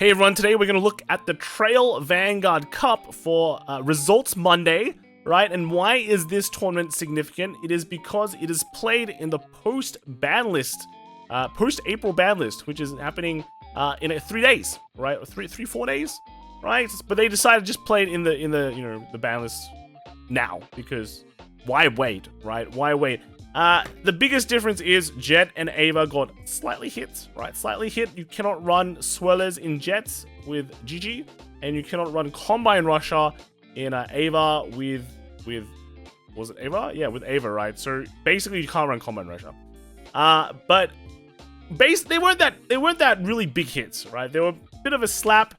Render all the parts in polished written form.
Hey everyone, today we're going to look at the Trail Vanguard Cup for Results Monday, right? And why is this tournament significant? It is because it is played in the post-ban list, post-April ban list, which is happening in 3 days, right? Or 4 days, right? But they decided to just play it in the ban list now, because why wait, right? Why wait? The biggest difference is Jet and Ava got slightly hit, right? Slightly hit. You cannot run Swirlers in Jets with Gigi, and you cannot run Combine Rusher in Ava with was it Ava? Yeah, with Ava, right? So basically, you can't run Combine Rusher. But they weren't that really big hits, right? They were a bit of a slap.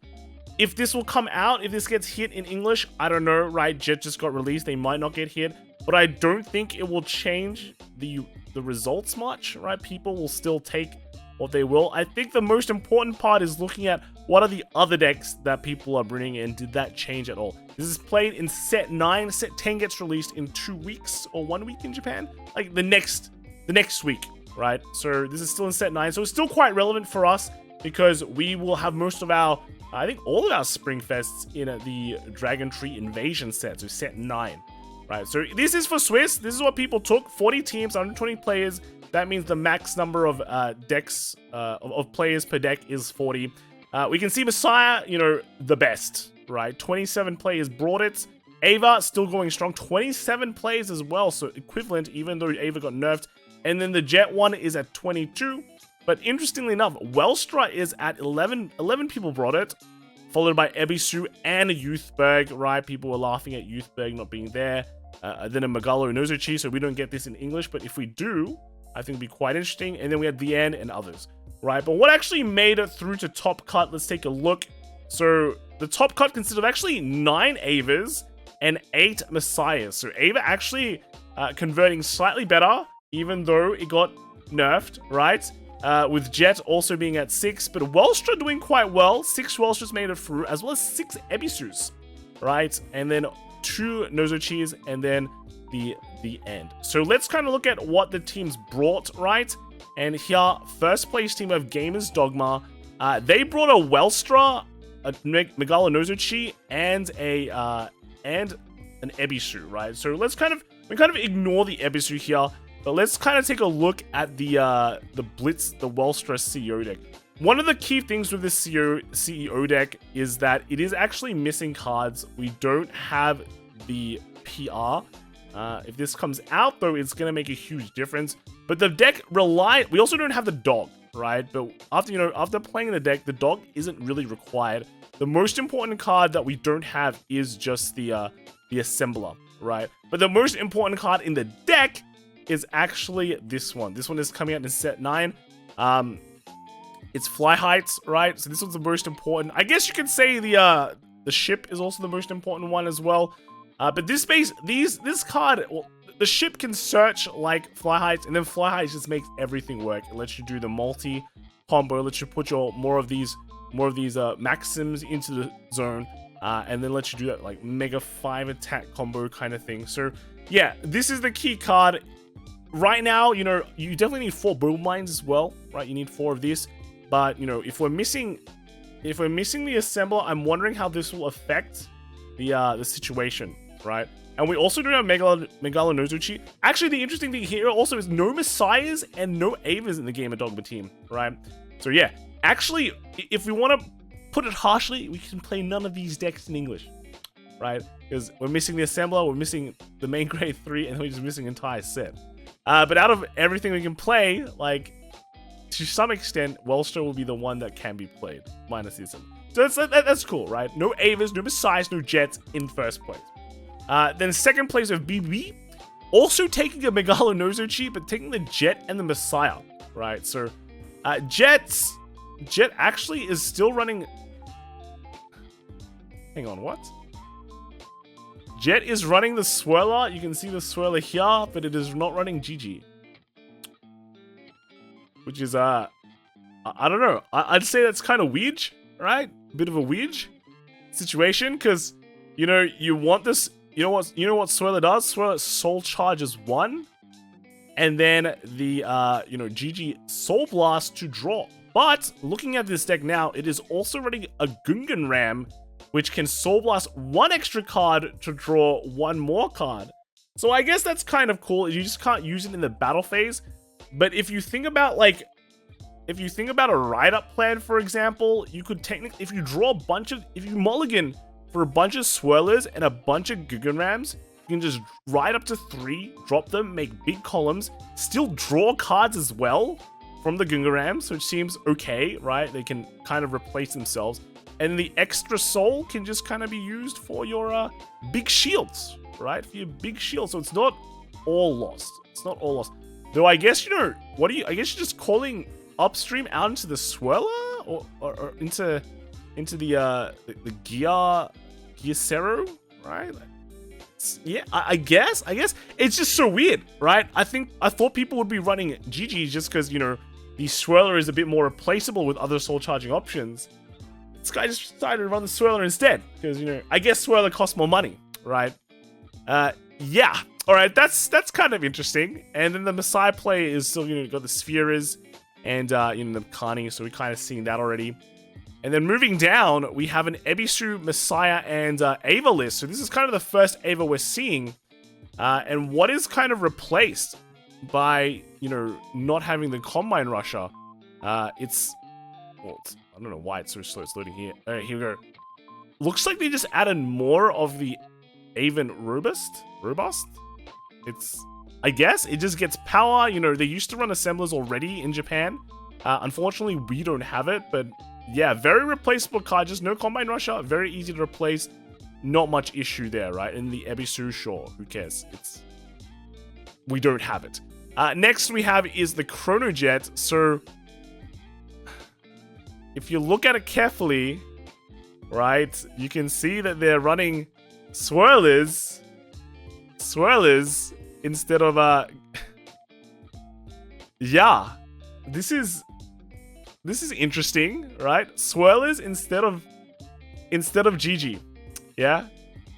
If this will come out, if this gets hit in English, I don't know, right? Jet just got released. They might not get hit. But I don't think it will change the results much, right? People will still take what they will. I think the most important part is looking at what are the other decks that people are bringing in. Did that change at all? This is played in set 9. Set 10 gets released in 2 weeks or 1 week in Japan. Like the next week, right? So this is still in set 9. So it's still quite relevant for us because we will have most of our, I think all of our Spring Fests in the Dragon Tree Invasion set. So set 9. Right, so this is for Swiss. This is what people took. 40 teams, 120 players. That means the max number of decks, of players per deck is 40. We can see Messiah, the best, right? 27 players brought it. Ava still going strong. 27 players as well, so equivalent, even though Ava got nerfed. And then the Jet one is at 22. But interestingly enough, Welstra is at 11. 11 people brought it, followed by Ebisu and Youthberg, right? People were laughing at Youthberg not being there. Then a Megalo Nozuchi, so we don't get this in English, but if we do, I think it'd be quite interesting. And then we had the End and others, right? But what actually made it through to top cut? Let's take a look. So the top cut consists of actually 9 Avas and 8 Messiahs. So Ava actually converting slightly better, even though it got nerfed, right? With Jet also being at 6, but Welstra doing quite well. 6 Welstras made it through, as well as 6 Ebisus, right? And then 2 Nozuchis, and then the End. So let's kind of look at what the teams brought, right? And here, first place team of Gamers Dogma. They brought a Welstra, a Megalo Nozuchi, and an Ebisu, right? So let's kind of ignore the Ebisu here, but let's kind of take a look at the Blitz, the Welstra CEO deck. One of the key things with this CEO deck is that it is actually missing cards. We don't have the PR. If this comes out, though, it's going to make a huge difference. But the deck we also don't have the dog, right? But after playing the deck, the dog isn't really required. The most important card that we don't have is just the Assembler, right? But the most important card in the deck is actually this one. This one is coming out in set 9. It's Fly Heights, right? So this one's the most important. I guess you could say the ship is also the most important one as well. But this card, well, the ship can search like Fly Heights, and then Fly Heights just makes everything work. It lets you do the multi combo, lets you put more of these maxims into the zone, and then lets you do that like mega 5 attack combo kind of thing. So yeah, this is the key card. Right now, you definitely need 4 Boom Mines as well, right? You need 4 of this. But, if we're missing the Assembler, I'm wondering how this will affect the situation, right? And we also don't have Megalo Nozuchi. Actually, the interesting thing here also is no Messiahs and no Avas in the Gamer Dogma team, right? So yeah, actually, if we want to put it harshly, we can play none of these decks in English, right? Because we're missing the Assembler, we're missing the main grade 3, and we're just missing an entire set. But out of everything we can play, like, to some extent, Welstra will be the one that can be played, minus the Assembler. So that's cool, right? No Avas, no Messiahs, no Jets in first place. Then second place of BB, also taking a Megalo Nozuchi, but taking the Jet and the Messiah, right? So, Jet actually is still running. Hang on, what? Jet is running the Swirler. You can see the Swirler here, but it is not running Gigi. Which is, I don't know. I'd say that's kind of weird, right? A bit of a weird situation, because, you want this. You know what Swirler does? Swirler Soul Charges 1, and then the, Gigi Soul Blast to draw. But looking at this deck now, it is also running a Gungan Ram, which can Soul Blast 1 extra card to draw 1 more card. So I guess that's kind of cool. You just can't use it in the battle phase. But if you think about like, if you think about a ride-up plan, for example, you could technically, if you draw a bunch of, if you mulligan for a bunch of Swirlers and a bunch of Gungan Rams, you can just ride up to 3, drop them, make big columns, still draw cards as well from the Gungan Rams, which seems okay, right? They can kind of replace themselves. And the extra soul can just kind of be used for your big shields, right? For your big shields. So it's not all lost. It's not all lost. Though I guess, you know, what are you, I guess you're just calling upstream out into the Swirler or into the Geocero, right? Yeah, I guess it's just so weird, right? I thought people would be running Gigi just because, you know, the Swirler is a bit more replaceable with other soul charging options. This guy just decided to run the Swirler instead because, you know, I guess Swirler costs more money, right? Yeah. All right, that's kind of interesting. And then the Messiah play is still, you know, got the Spheres and you know, the Kani, so we kind of seen that already. And then moving down, we have an Ebisu, Messiah, and Ava list. So this is kind of the first Ava we're seeing. And what is kind of replaced by, you know, not having the Combine Rusher? Well, I don't know why it's so slow. It's loading here. All right, here we go. Looks like they just added more of the Aven Robust? It's, I guess, it just gets power. You know, they used to run assemblers already in Japan. Unfortunately, we don't have it, but yeah, very replaceable card. Just no Combine Rusher. Very easy to replace. Not much issue there, right? And the Ebisu, sure, who cares? We don't have it. Next we have is the Chrono Jet. So if you look at it carefully, right, you can see that they're running Swirlers instead of yeah, this is interesting, right? Swirlers instead of Gigi, yeah.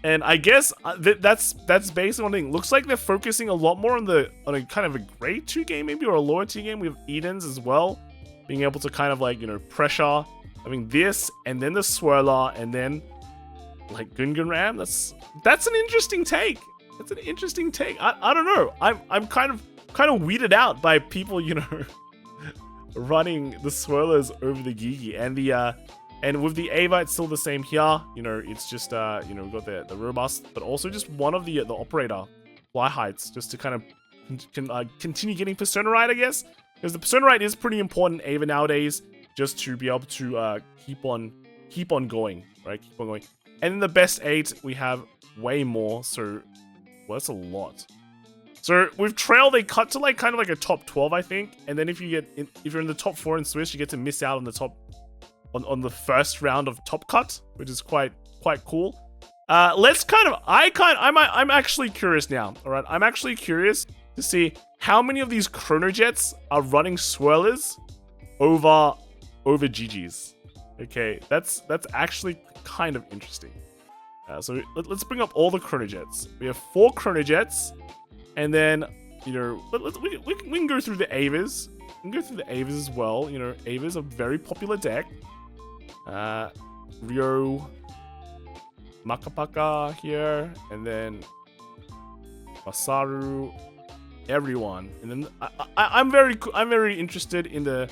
And I guess that's based on one thing. Looks like they're focusing a lot more on a kind of a grade 2 game, maybe, or a lower tier game. We have Edens as well, being able to kind of like, you know, pressure. I mean, this and then the Swirler and then like Gungan Ram. That's an interesting take. That's an interesting take. I don't know. I'm kind of weirded out by people, you know, running the Swirlers over the Gigi and the and with the Ava, it's still the same here. You know, it's just you know, we've got the Robust, but also just one of the operator fly heights, just to kind of continue getting Persona Ride, I guess, because the Persona Ride is pretty important in Ava nowadays, just to be able to keep on going, right? Keep on going. And in the best 8, we have way more. So, well, that's a lot. So with Trail, they cut to like kind of like a top 12, I think. And then if you're in the top 4 in Swiss, you get to miss out on the top on the first round of Top Cut, which is quite cool. Let's I'm actually curious now. All right, I'm actually curious to see how many of these Chrono Jets are running Swirlers over GGs. Okay, that's actually kind of interesting. So let's bring up all the Chrono Jets. We have 4 Chrono Jets, and then, you know, we can go through the Avas. We can go through the Avas as well. You know, Avas are a very popular deck. Ryo, Makapaka here, and then Masaru, everyone. And then I'm very interested in the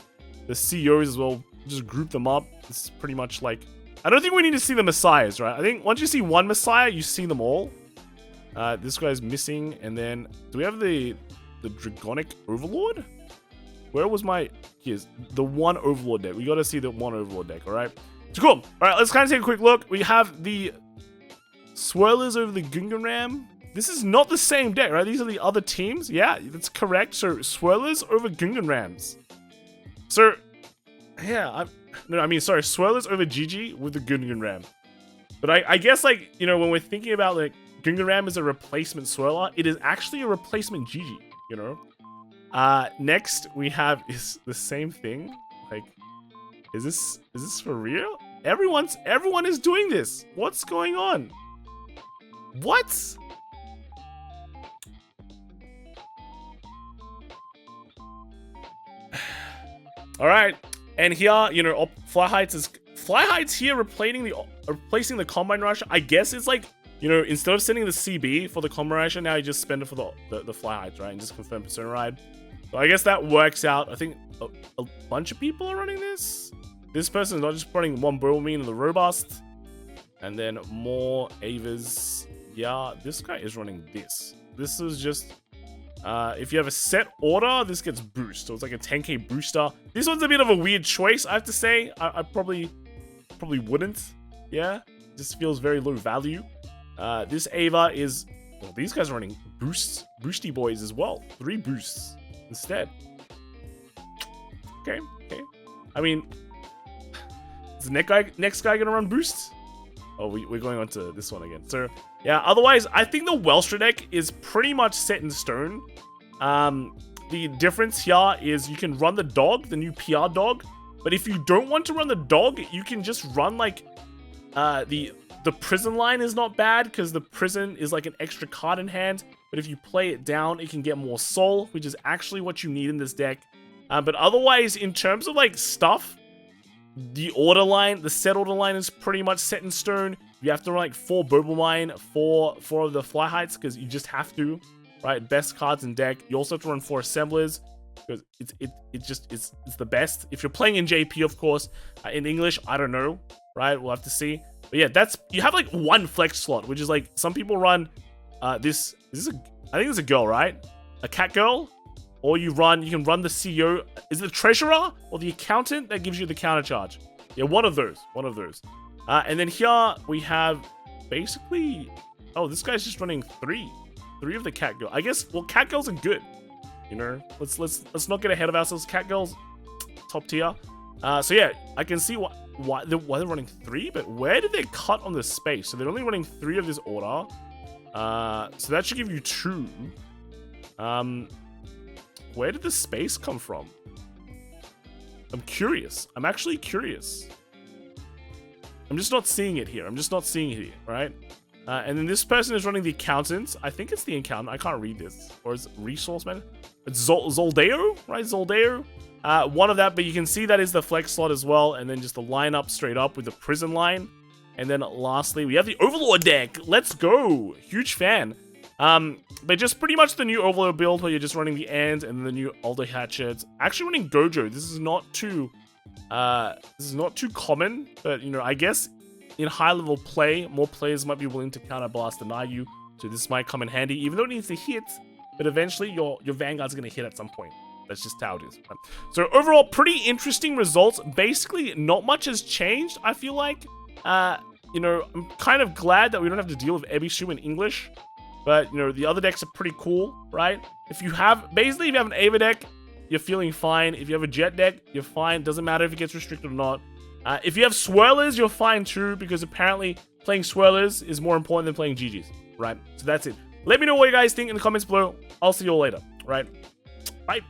CEOs as well. Just group them up. This is pretty much like, I don't think we need to see the Messiahs, right? I think once you see one Messiah, you see them all. This guy's missing, and then do we have the Dragonic Overlord? Where was here's the one Overlord deck. We got to see the one Overlord deck, all right? So cool. All right, let's kind of take a quick look. We have the Swirlers over the Gungan Ram. This is not the same deck, right? These are the other teams. Yeah, that's correct. So Swirlers over Gungan Rams. So, yeah, sorry, Swirlers over Gigi with the Gungan Ram. But I guess, like, you know, when we're thinking about, like, Gungan Ram is a replacement Swirler, it is actually a replacement Gigi, you know? Next we have is the same thing. Like, is this for real? Everyone is doing this. What's going on? What? All right. And here, you know, fly heights here replacing the combine rusher. I guess it's like, you know, instead of sending the CB for the combine rusher, now you just spend it for the fly heights, right? And just confirm persona ride. So I guess that works out. I think a bunch of people are running this. This person is not just running one Burlmean and the Robust. And then more Avas. Yeah, this guy is running this. This is just... if you have a set order, this gets boost. So it's like a 10k booster. This one's a bit of a weird choice, I have to say. I probably wouldn't. Yeah, just feels very low value. This Ava is... Well, these guys are running boosty boys as well. 3 boosts instead. Okay. I mean... Is the next guy gonna run boosts? Oh, we're going on to this one again. So, yeah, otherwise, I think the Welstra deck is pretty much set in stone. The difference here is you can run the dog, the new PR dog. But if you don't want to run the dog, you can just run, like, the prison line is not bad, because the prison is, like, an extra card in hand. But if you play it down, it can get more soul, which is actually what you need in this deck. But otherwise, in terms of, like, stuff... The order line, the set order line is pretty much set in stone. You have to run like 4 Bobermine, 4 of the fly heights, because you just have to, right? Best cards in deck. You also have to run 4 assemblers, because it's the best. If you're playing in JP, of course. In English, I don't know, right? We'll have to see. But yeah, you have like 1 flex slot, which is like some people run I think it's a girl, right? A cat girl. Or you can run the CEO. Is it the treasurer or the accountant that gives you the counter charge? Yeah, one of those. And then here we have basically... Oh, this guy's just running 3 of the cat girl. I guess, well, cat girls are good. You know, let's not get ahead of ourselves. Cat girls, top tier. So yeah, I can see why they're running 3, but where did they cut on the space? So they're only running 3 of this order. So that should give you 2. Where did the space come from? I'm curious. I'm actually curious. I'm just not seeing it here. Right? And then this person is running the accountant. I think it's the accountant. I can't read this. Or is it resource man? It's Zoldeo, right? Zoldeo. One of that, but you can see that is the flex slot as well. And then just the lineup straight up with the prison line. And then lastly, we have the Overlord deck. Let's go. Huge fan. But just pretty much the new Overlord build where you're just running the End and the new Alder Hatchet. Actually running Gojo. This is not too common, but you know, I guess in high level play, more players might be willing to counter blast deny you. So this might come in handy, even though it needs to hit, but eventually your Vanguard's gonna hit at some point. That's just how it is. So overall, pretty interesting results. Basically, not much has changed, I feel like. You know, I'm kind of glad that we don't have to deal with Ebishu in English. But, you know, the other decks are pretty cool, right? If you have an Ava deck, you're feeling fine. If you have a Jet deck, you're fine. Doesn't matter if it gets restricted or not. If you have Swirlers, you're fine too, because apparently playing Swirlers is more important than playing Gigi's, right? So that's it. Let me know what you guys think in the comments below. I'll see you all later, right? Bye.